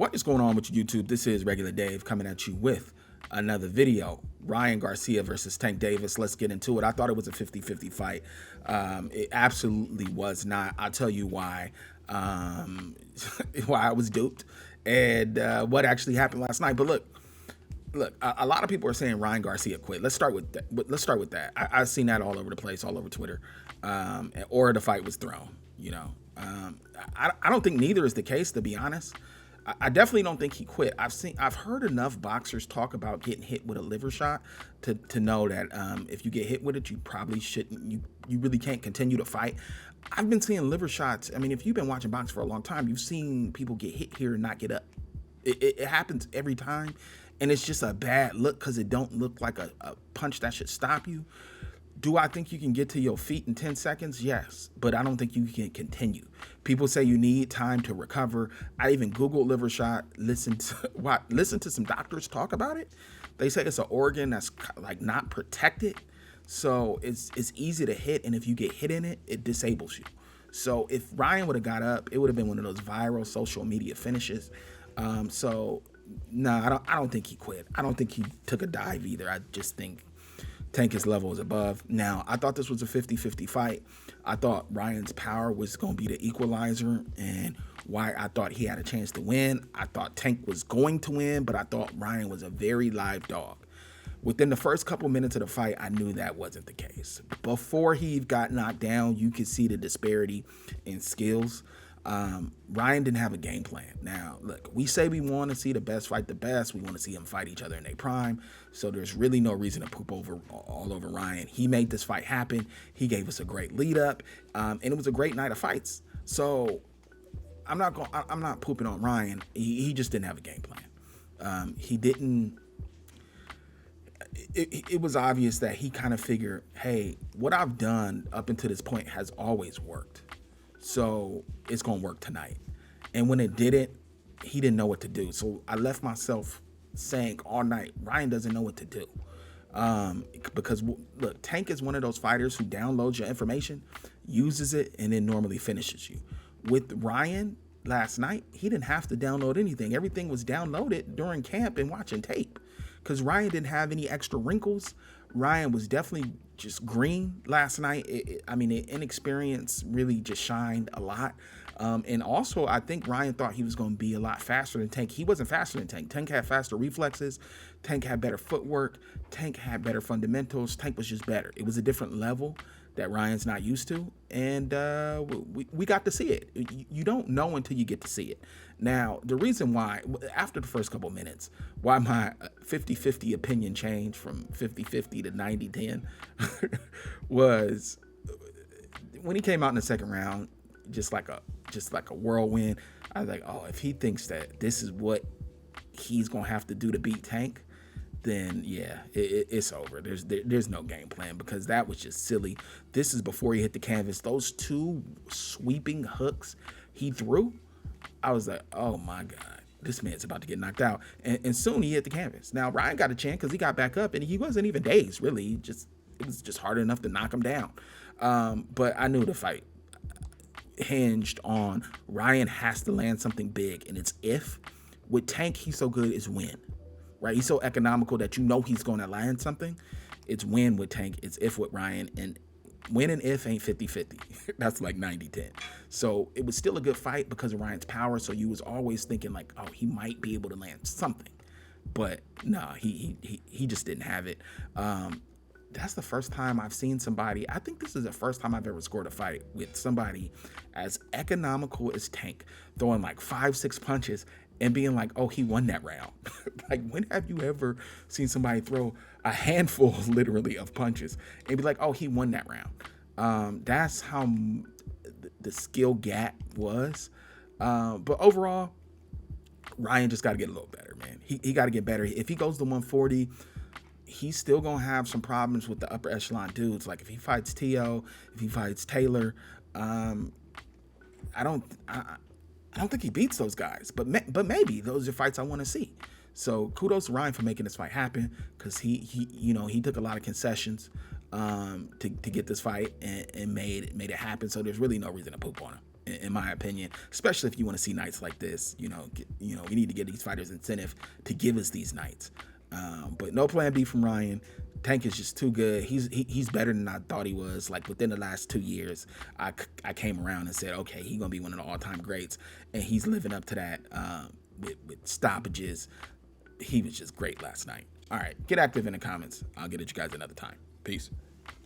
What is going on with YouTube? This is Regular Dave coming at you with another video. Ryan Garcia versus Tank Davis. Let's get into it. I thought it was a 50-50 fight. It absolutely was not. I'll tell you why. Why I was duped and what actually happened last night. But look, a lot of people are saying Ryan Garcia quit. Let's start with that. I've seen that all over the place, all over Twitter, or the fight was thrown. I don't think neither is the case, to be honest. I definitely don't think he quit. I've heard enough boxers talk about getting hit with a liver shot to know that if you get hit with it, you probably shouldn't. You really can't continue to fight. I've been seeing liver shots. I mean, if you've been watching boxing for a long time, you've seen people get hit here and not get up. It happens every time, and it's just a bad look because it don't look like a punch that should stop you. Do I think you can get to your feet in 10 seconds? Yes, but I don't think you can continue. People say you need time to recover. I even Googled liver shot, listen to some doctors talk about it. They say it's an organ that's like not protected. So it's easy to hit, and if you get hit in it, it disables you. So if Ryan would have got up, it would have been one of those viral social media finishes. No, I don't think he quit. I don't think he took a dive either. I just think Tank's level is above. Now, I thought this was a 50-50 fight. I thought Ryan's power was going to be the equalizer, and why I thought he had a chance to win. I thought Tank was going to win, but I thought Ryan was a very live dog. Within the first couple minutes of the fight, I knew that wasn't the case. Before he got knocked down, you could see the disparity in skills. Ryan didn't have a game plan. Now, look, we say we want to see the best fight the best. We want to see them fight each other in their prime. So there's really no reason to poop all over Ryan. He made this fight happen. He gave us a great lead up, and it was a great night of fights. So I'm not pooping on Ryan. He just didn't have a game plan. He didn't. It was obvious that he kind of figured, hey, what I've done up until this point has always worked. So it's going to work tonight. And when it didn't, he didn't know what to do. So I left myself saying all night, Ryan doesn't know what to do. Because look, Tank is one of those fighters who downloads your information, uses it, and then normally finishes you. With Ryan last night, he didn't have to download anything. Everything was downloaded during camp and watching tape. Because Ryan didn't have any extra wrinkles. Ryan was definitely just green last night. The inexperience really just shined a lot. And also, I think Ryan thought he was going to be a lot faster than Tank. He wasn't faster than Tank. Tank had faster reflexes. Tank had better footwork. Tank had better fundamentals. Tank was just better. It was a different level that Ryan's not used to. And we got to see it. You don't know until you get to see it. Now, the reason why, after the first couple minutes, why my 50-50 opinion changed from 50-50 to 90-10 was when he came out in the second round, just like a whirlwind. I was like, oh, if he thinks that this is what he's gonna have to do to beat Tank, then yeah, it's over. There's no game plan, because that was just silly. This is before he hit the canvas. Those two sweeping hooks he threw, I was like, oh my God, this man's about to get knocked out. And soon he hit the canvas. Now, Ryan got a chance because he got back up, and he wasn't even dazed, really. It was just hard enough to knock him down. But I knew the fight hinged on Ryan has to land something big, and it's if. With Tank, he's so good, it's win. Right? He's so economical that you know he's going to land something. It's win with Tank. It's if with Ryan. And win and if ain't 50-50. That's like 90-10. So it was still a good fight because of Ryan's power. So you was always thinking like, oh, he might be able to land something. But no, he just didn't have it. That's the first time I've seen somebody. I think this is the first time I've ever scored a fight with somebody as economical as Tank, throwing like 5-6 punches and being like, oh, he won that round. Like, when have you ever seen somebody throw a handful, literally, of punches and be like, oh, he won that round? That's how the skill gap was. But overall, Ryan just got to get a little better, man. He got to get better. If he goes to 140, he's still going to have some problems with the upper echelon dudes. Like, if he fights T.O., if he fights Taylor, I don't think he beats those guys, but maybe those are fights I want to see. So kudos to Ryan for making this fight happen, because he took a lot of concessions to get this fight and made it happen. So there's really no reason to poop on him. in my opinion, especially if you want to see nights like this. We need to give these fighters incentive to give us these nights. But no plan B from Ryan. Tank is just too good. He's better than I thought he was. Like within the last 2 years, I came around and said, okay, he's gonna be one of the all-time greats, and he's living up to that with stoppages. He was just great last night. All right, get active in the comments. I'll get at you guys another time. Peace.